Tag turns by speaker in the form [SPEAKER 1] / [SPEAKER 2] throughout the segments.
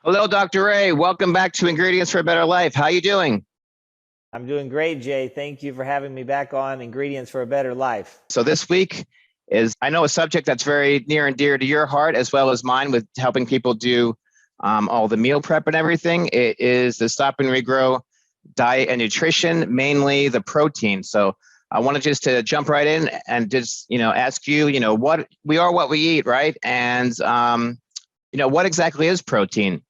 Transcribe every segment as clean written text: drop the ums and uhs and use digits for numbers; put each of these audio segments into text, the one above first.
[SPEAKER 1] Hello, Dr. Ray. Welcome back to Ingredients for a Better Life. How you doing?
[SPEAKER 2] I'm doing great, Jay. Thank you for having me back on Ingredients for a Better Life.
[SPEAKER 1] So this week is, I know, a subject that's very near and dear to your heart as well as mine with helping people do all the meal prep and everything. It is the Stop and Regrow diet and nutrition, mainly the protein. So I wanted just to jump right in and just, ask you, what we are, what we eat, right? And, what exactly is protein?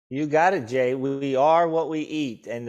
[SPEAKER 2] You got it, Jay. We are what we eat, and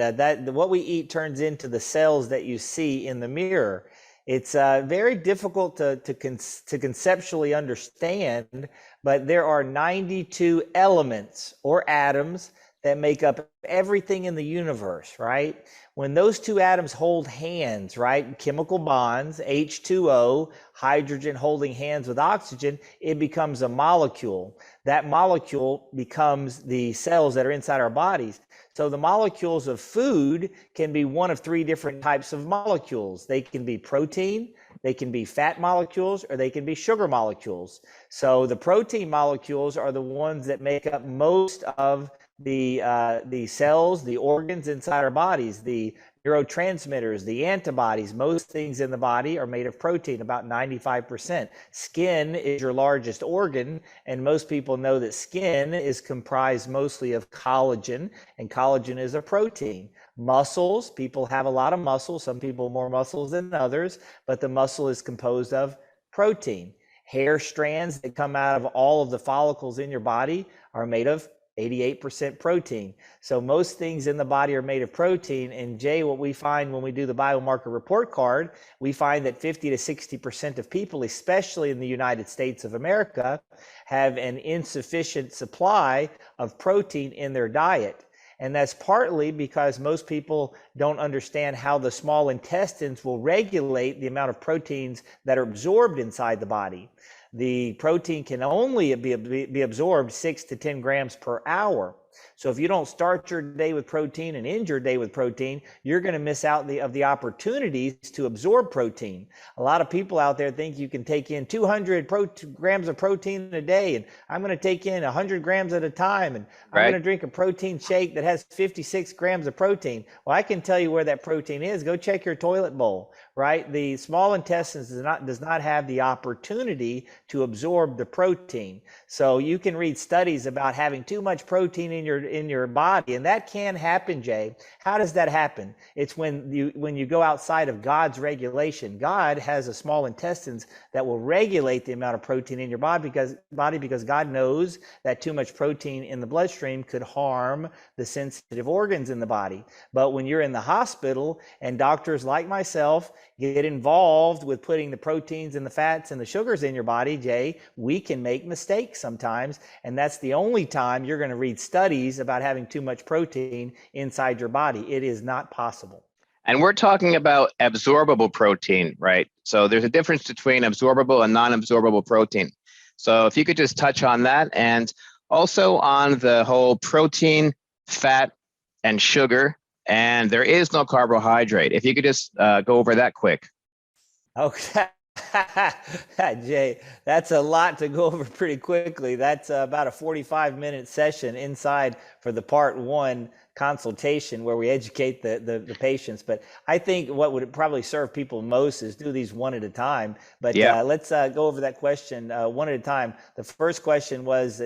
[SPEAKER 2] what we eat turns into the cells that you see in the mirror. It's very difficult to conceptually understand, but there are 92 elements or atoms that make up everything in the universe, right? When those two atoms hold hands, right, chemical bonds, H2O, hydrogen holding hands with oxygen, it becomes a molecule. That molecule becomes the cells that are inside our bodies. So the molecules of food can be one of three different types of molecules. They can be protein, they can be fat molecules, or they can be sugar molecules. So the protein molecules are the ones that make up most of the cells, the organs inside our bodies, the neurotransmitters, the antibodies. Most things in the body are made of protein, about 95%. Skin is your largest organ, and most people know that skin is comprised mostly of collagen, and collagen is a protein. Muscles, people have a lot of muscle, some people more muscles than others, but the muscle is composed of protein. Hair strands that come out of all of the follicles in your body are made of 88% protein. So most things in the body are made of protein. And Jay, what we find when we do the biomarker report card, we find that 50 to 60% of people, especially in the United States of America, have an insufficient supply of protein in their diet. And that's partly because most people don't understand how the small intestines will regulate the amount of proteins that are absorbed inside the body. The protein can only be absorbed 6 to 10 grams per hour. So if you don't start your day with protein and end your day with protein, you're going to miss out of the opportunities to absorb protein. A lot of people out there think you can take in 200 grams of protein a day, and I'm going to take in 100 grams at a time, and I'm going
[SPEAKER 1] Right?
[SPEAKER 2] to drink a protein shake that has 56 grams of protein. Well, I can tell you where that protein is. Go check your toilet bowl, right? The small intestines does not have the opportunity to absorb the protein. So you can read studies about having too much protein in your body, and that can happen, Jay. How does that happen? It's when you go outside of God's regulation. God has a small intestines that will regulate the amount of protein in your body because God knows that too much protein in the bloodstream could harm the sensitive organs in the body. But when you're in the hospital and doctors like myself get involved with putting the proteins and the fats and the sugars in your body, Jay, we can make mistakes sometimes. And that's the only time you're going to read studies about having too much protein inside your body. It is not possible.
[SPEAKER 1] And we're talking about absorbable protein, right? So there's a difference between absorbable and non-absorbable protein. So if you could just touch on that, and also on the whole protein, fat, and sugar, and there is no carbohydrate. If you could just go over that quick.
[SPEAKER 2] Okay. Jay, that's a lot to go over pretty quickly. That's about a 45-minute session inside for the part one consultation where we educate the patients. But I think what would probably serve people most is do these one at a time. But
[SPEAKER 1] Yeah.
[SPEAKER 2] let's go over that question one at a time. The first question was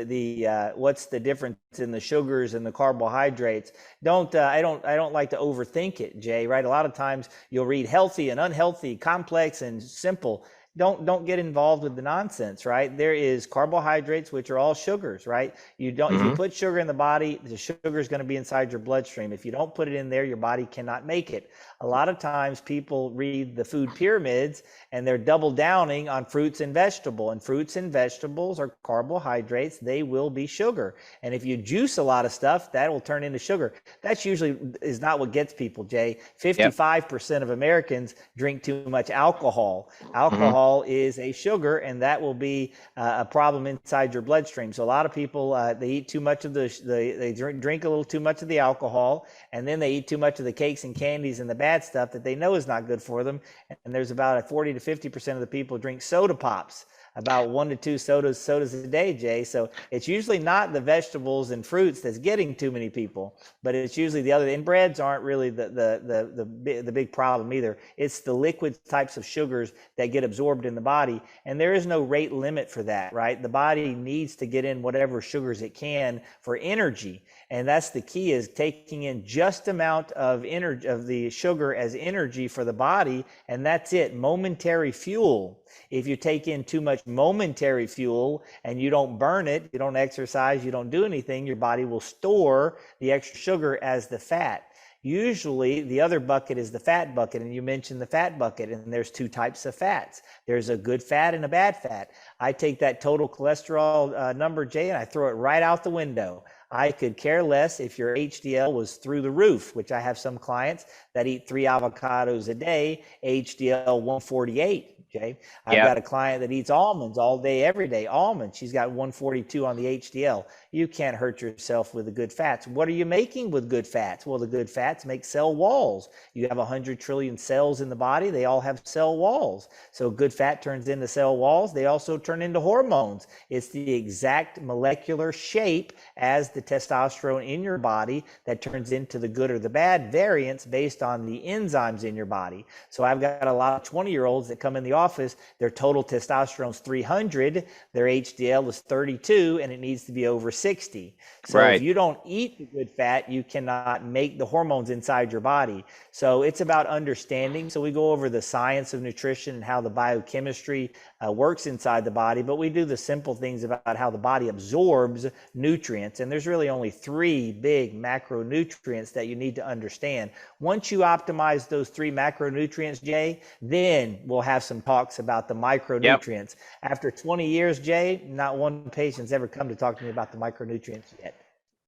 [SPEAKER 2] what's the difference in the sugars and the carbohydrates? I don't like to overthink it, Jay, right? A lot of times you'll read healthy and unhealthy, complex and simple. Don't get involved with the nonsense, right? There is carbohydrates, which are all sugars, right? If you put sugar in the body, the sugar is going to be inside your bloodstream. If you don't put it in there, your body cannot make it. A lot of times people read the food pyramids and they're double downing on fruits and vegetables, and fruits and vegetables are carbohydrates. They will be sugar. And if you juice a lot of stuff, that will turn into sugar. That's usually is not what gets people, Jay.
[SPEAKER 1] Yep.
[SPEAKER 2] 55% of Americans drink too much alcohol. Alcohol is a sugar, and that will be a problem inside your bloodstream. So a lot of people they eat too much of they drink a little too much of the alcohol, and then they eat too much of the cakes and candies and the bad stuff that they know is not good for them. And there's about 40 to 50% of the people drink soda pops. about 1 to 2 sodas a day, Jay. So it's usually not the vegetables and fruits that's getting too many people, but it's usually the other. And breads aren't really the big problem either. It's the liquid types of sugars that get absorbed in the body, and there is no rate limit for that, right? The body needs to get in whatever sugars it can for energy, and that's the key, is taking in just amount of energy of the sugar as energy for the body, and that's it. Momentary fuel. If you take in too much momentary fuel and you don't burn it, you don't exercise, you don't do anything, your body will store the extra sugar as the fat. Usually the other bucket is the fat bucket, and you mentioned the fat bucket, and there's 2 types of fats. There's a good fat and a bad fat. I take that total cholesterol number, Jay, and I throw it right out the window. I could care less if your HDL was through the roof, which I have some clients that eat 3 avocados a day, HDL 148. Okay. I've got a client that eats almonds all day, every day, almonds. She's got 142 on the HDL. You can't hurt yourself with the good fats. What are you making with good fats? Well, the good fats make cell walls. You have 100 trillion cells in the body. They all have cell walls. So good fat turns into cell walls. They also turn into hormones. It's the exact molecular shape as the testosterone in your body that turns into the good or the bad variants based on the enzymes in your body. So I've got a lot of 20-year-olds that come in the office, their total testosterone is 300, their HDL is 32, and it needs to be over 60. So if you don't eat the good fat, you cannot make the hormones inside your body. So it's about understanding. So we go over the science of nutrition and how the biochemistry works inside the body, but we do the simple things about how the body absorbs nutrients. And there's really only 3 big macronutrients that you need to understand. Once you optimize those 3 macronutrients, Jay, then we'll have some talks about the micronutrients. After 20 years, Jay, not one patient's ever come to talk to me about the micronutrients yet.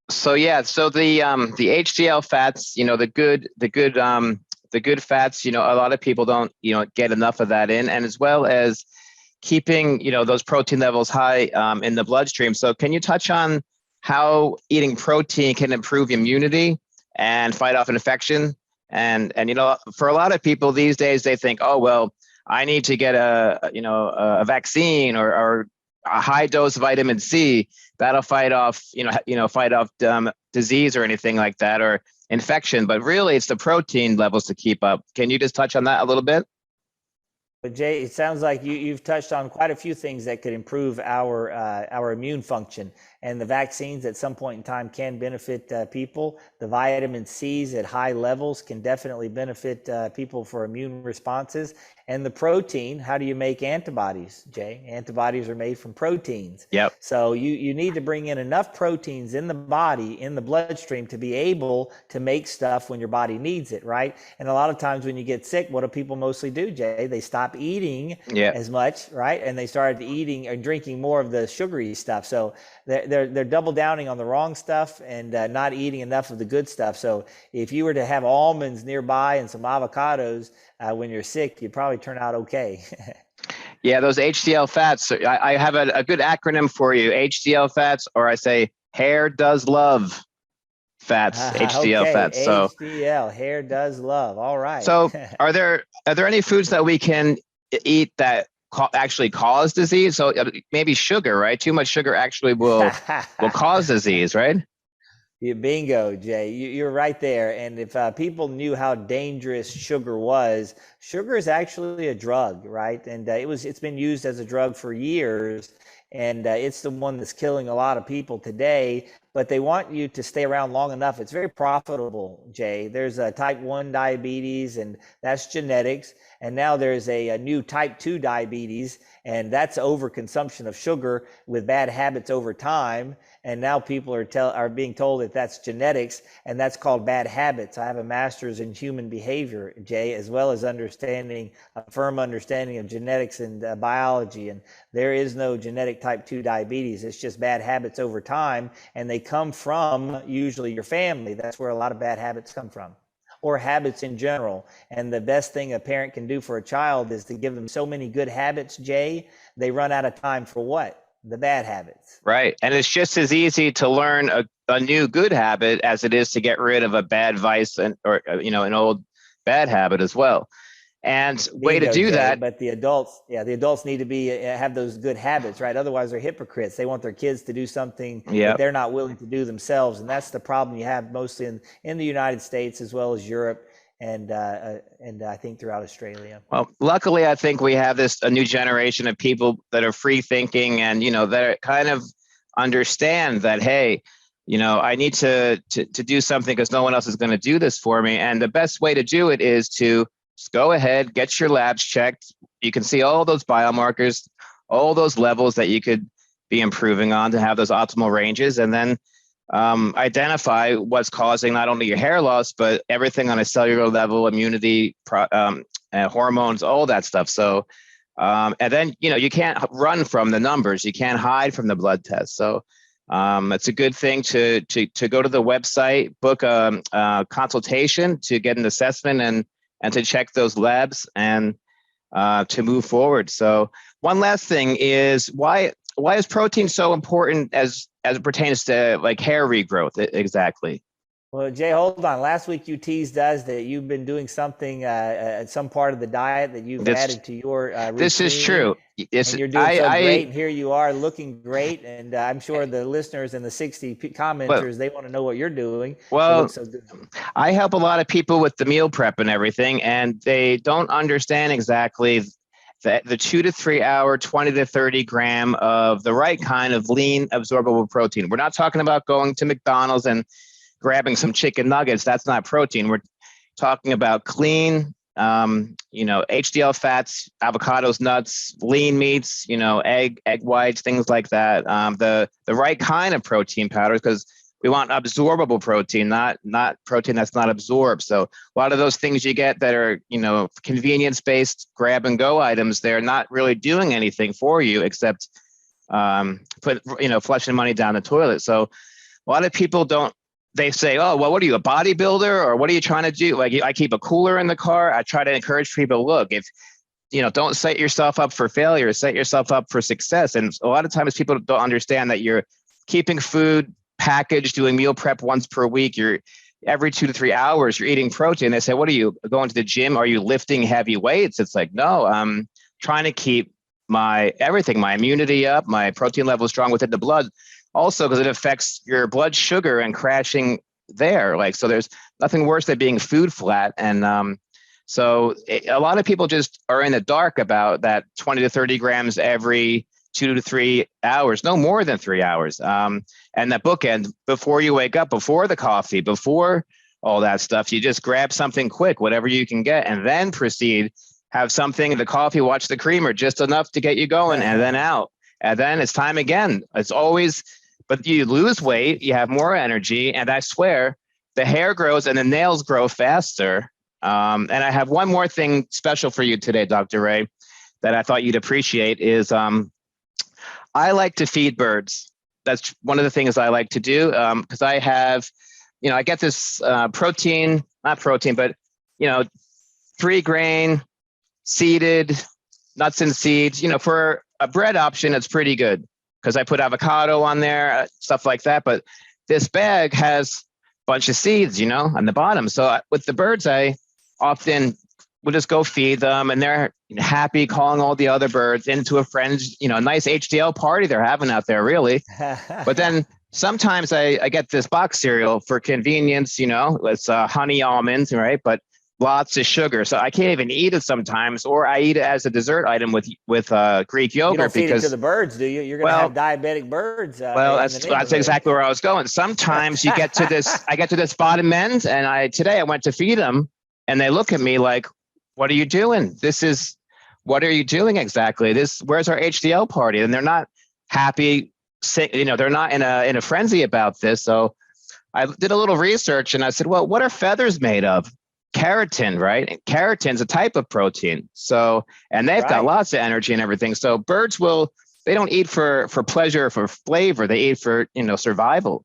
[SPEAKER 1] So the HDL fats, the good fats, a lot of people don't, get enough of that in, and as well as keeping, those protein levels high in the bloodstream. So can you touch on how eating protein can improve immunity and fight off an infection? And for a lot of people these days, they think, oh, well, I need to get a vaccine or a high dose vitamin C that'll fight off, disease or anything like that, or infection. But really, it's the protein levels to keep up. Can you just touch on that a little bit?
[SPEAKER 2] But Jay, it sounds like you've touched on quite a few things that could improve our immune function. And the vaccines at some point in time can benefit people. The vitamin C's at high levels can definitely benefit people for immune responses. And the protein, how do you make antibodies, Jay? Antibodies are made from proteins.
[SPEAKER 1] Yep.
[SPEAKER 2] So you need to bring in enough proteins in the body, in the bloodstream, to be able to make stuff when your body needs it, right? And a lot of times when you get sick, what do people mostly do, Jay? They stop eating as much, right? And they started eating or drinking more of the sugary stuff. So they're double downing on the wrong stuff and not eating enough of the good stuff. So if you were to have almonds nearby and some avocados when you're sick, you'd probably turn out okay.
[SPEAKER 1] Yeah, those HDL fats. I have a good acronym for you: HDL fats, or I say hair does love fats. HDL fats. So
[SPEAKER 2] HDL, hair does love. All right.
[SPEAKER 1] So are there any foods that we can eat that actually cause disease? So maybe sugar, right? Too much sugar actually will cause disease, right?
[SPEAKER 2] Yeah, bingo, Jay. You're right there. And if people knew how dangerous sugar was, sugar is actually a drug, right? And it's been used as a drug for years. And it's the one that's killing a lot of people today, but they want you to stay around long enough. It's very profitable, Jay. There's a type 1 diabetes, and that's genetics. And now there's a new type 2 diabetes, and that's overconsumption of sugar with bad habits over time. And now people are being told that that's genetics, and that's called bad habits. I have a master's in human behavior, Jay, as well as a firm understanding of genetics and biology. And there is no genetic type 2 diabetes. It's just bad habits over time, and they come from usually your family. That's where a lot of bad habits come from, or habits in general. And the best thing a parent can do for a child is to give them so many good habits, Jay, they run out of time for what? The bad habits.
[SPEAKER 1] Right. And it's just as easy to learn a new good habit as it is to get rid of a bad vice or an old bad habit as well. And way to
[SPEAKER 2] Bingo,
[SPEAKER 1] do
[SPEAKER 2] Jay.
[SPEAKER 1] that.
[SPEAKER 2] But the adults, yeah, the adults need to be have those good habits, right? Otherwise, they're hypocrites. They want their kids to do something that
[SPEAKER 1] Yep.
[SPEAKER 2] they're not willing to do themselves, and that's the problem you have mostly in the United States as well as Europe and I think throughout Australia.
[SPEAKER 1] Well, luckily, I think we have a new generation of people that are free thinking and, that kind of understand that, hey, I need to do something because no one else is going to do this for me. And the best way to do it is to just go ahead, get your labs checked. You can see all those biomarkers, all those levels that you could be improving on to have those optimal ranges. And then identify what's causing not only your hair loss, but everything on a cellular level, immunity, hormones, all that stuff. So, and then, you can't run from the numbers. You can't hide from the blood test. So it's a good thing to go to the website, book a consultation to get an assessment and to check those labs and to move forward. So one last thing is why is protein so important as it pertains to like hair regrowth exactly?
[SPEAKER 2] Well, Jay, hold on. Last week you teased us that you've been doing something, some part of the diet that you've added to your routine.
[SPEAKER 1] This is true.
[SPEAKER 2] And you're doing so great. And here you are looking great. And I'm sure the listeners and the 60 commenters, they want to know what you're doing.
[SPEAKER 1] Well,
[SPEAKER 2] so good.
[SPEAKER 1] I help a lot of people with the meal prep and everything, and they don't understand exactly the 2 to 3 hour, 20 to 30 gram of the right kind of lean absorbable protein. We're not talking about going to McDonald's and grabbing some chicken nuggets. That's not protein. We're talking about clean, HDL fats, avocados, nuts, lean meats, egg whites, things like that. The right kind of protein powders, because we want absorbable protein, not protein that's not absorbed. So a lot of those things you get that are, convenience-based grab and go items, they're not really doing anything for you except flushing money down the toilet. So a lot of people they say, oh, well, what are you, a bodybuilder, or what are you trying to do? Like, I keep a cooler in the car. I try to encourage people, look, if, don't set yourself up for failure, set yourself up for success. And a lot of times people don't understand that you're keeping food packaged, doing meal prep once per week. You're every 2 to 3 hours, you're eating protein. They say, what are you going to the gym? Are you lifting heavy weights? It's like, no, I'm trying to keep my immunity up, my protein level strong within the blood. Also, because it affects your blood sugar and crashing there. So there's nothing worse than being food flat. And a lot of people just are in the dark about that 20 to 30 grams every 2 to 3 hours, no more than 3 hours. And that bookend before you wake up, before the coffee, before all that stuff, you just grab something quick, whatever you can get, and then proceed, have something, the coffee, watch the creamer, just enough to get you going, and then out. And then it's time again. It's always, but you lose weight, you have more energy, and I swear the hair grows and the nails grow faster. And I have one more thing special for you today, Dr. Ray, that I thought you'd appreciate is I like to feed birds. That's one of the things I like to do because I have, I get this not protein, but, 3 grain, seeded, nuts and seeds. For a bread option, it's pretty good because I put avocado on there, stuff like that. But this bag has a bunch of seeds, on the bottom. So with the birds, I often will just go feed them, and they're happy, calling all the other birds into a friend's, a nice HDL party they're having out there, really. But then sometimes I get this box cereal for convenience, it's honey almonds, right? But lots of sugar, so I can't even eat it sometimes, or I eat it as a dessert item with Greek yogurt.
[SPEAKER 2] You don't feed
[SPEAKER 1] because
[SPEAKER 2] it to the birds, do you? You're going to have diabetic birds.
[SPEAKER 1] That's exactly where I was going. Sometimes you get to this, I get to this bottom end, and today I went to feed them, and they look at me like, what are you doing? What are you doing exactly? Where's our HDL party? And they're not happy. They're not in a frenzy about this. So I did a little research, and I said, well, what are feathers made of? Keratin, right? And keratin's a type of protein. So, and they've got lots of energy and everything. So birds they don't eat for pleasure, for flavor. They eat for, survival.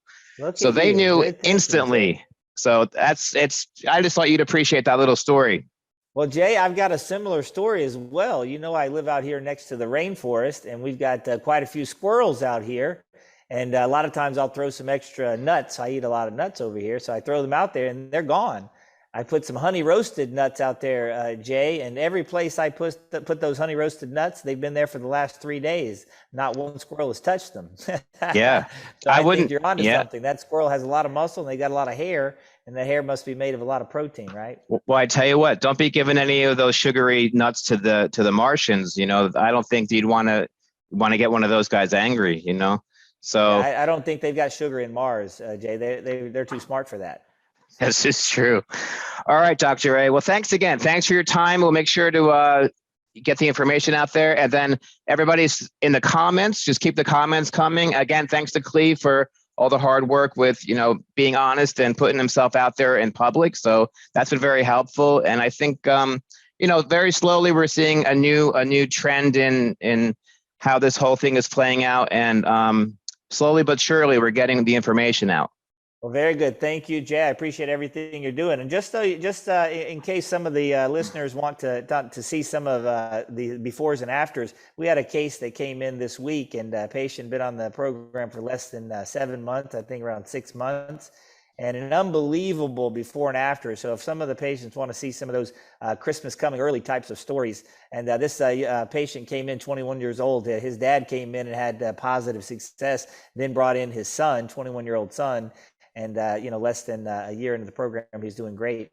[SPEAKER 1] So they knew instantly. So I just thought you'd appreciate that little story.
[SPEAKER 2] Well, Jay, I've got a similar story as well. I live out here next to the rainforest, and we've got quite a few squirrels out here. And a lot of times I'll throw some extra nuts. I eat a lot of nuts over here. So I throw them out there, and they're gone. I put some honey roasted nuts out there, Jay, and every place I put those honey roasted nuts, they've been there for the last 3 days. Not one squirrel has touched them.
[SPEAKER 1] Yeah,
[SPEAKER 2] So
[SPEAKER 1] I
[SPEAKER 2] I think
[SPEAKER 1] wouldn't.
[SPEAKER 2] you're onto
[SPEAKER 1] Yeah.
[SPEAKER 2] something. That squirrel has a lot of muscle and they got a lot of hair, and the hair must be made of a lot of protein, right?
[SPEAKER 1] Well, I tell you what, don't be giving any of those sugary nuts to the Martians. You know, I don't think you'd want to get one of those guys angry. You know,
[SPEAKER 2] Yeah,
[SPEAKER 1] so
[SPEAKER 2] I don't think they've got sugar in Mars, Jay. They're too smart for that.
[SPEAKER 1] this is true. All right, Dr. A. Well, thanks again. Thanks for your time. We'll make sure to get the information out there, and then everybody's in the comments. Just keep the comments coming. Again, thanks to Cleve for all the hard work with being honest and putting himself out there in public. So that's been very helpful. And I think very slowly we're seeing a new trend in how this whole thing is playing out, and slowly but surely we're getting the information out.
[SPEAKER 2] Well, very good. Thank you, Jay. I appreciate everything you're doing. And just in case some of the listeners want to see some of the befores and afters, we had a case that came in this week, and a patient been on the program for less than 7 months, I think around 6 months, and an unbelievable before and after. So if some of the patients want to see some of those Christmas coming early types of stories, and this patient came in 21 years old. His dad came in and had positive success, then brought in his son, 21-year-old son, and less than a year into the program, he's doing great.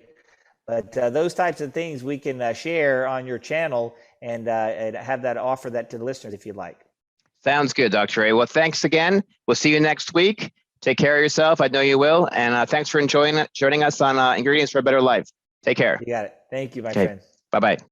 [SPEAKER 2] But those types of things we can share on your channel, and have that, offer that to the listeners if you'd like.
[SPEAKER 1] Sounds good, Dr. A. Well, thanks again. We'll see you next week. Take care of yourself. I know you will. And thanks for joining us on Ingredients for a Better Life. Take care.
[SPEAKER 2] You got it. Thank you, my friend.
[SPEAKER 1] Bye-bye.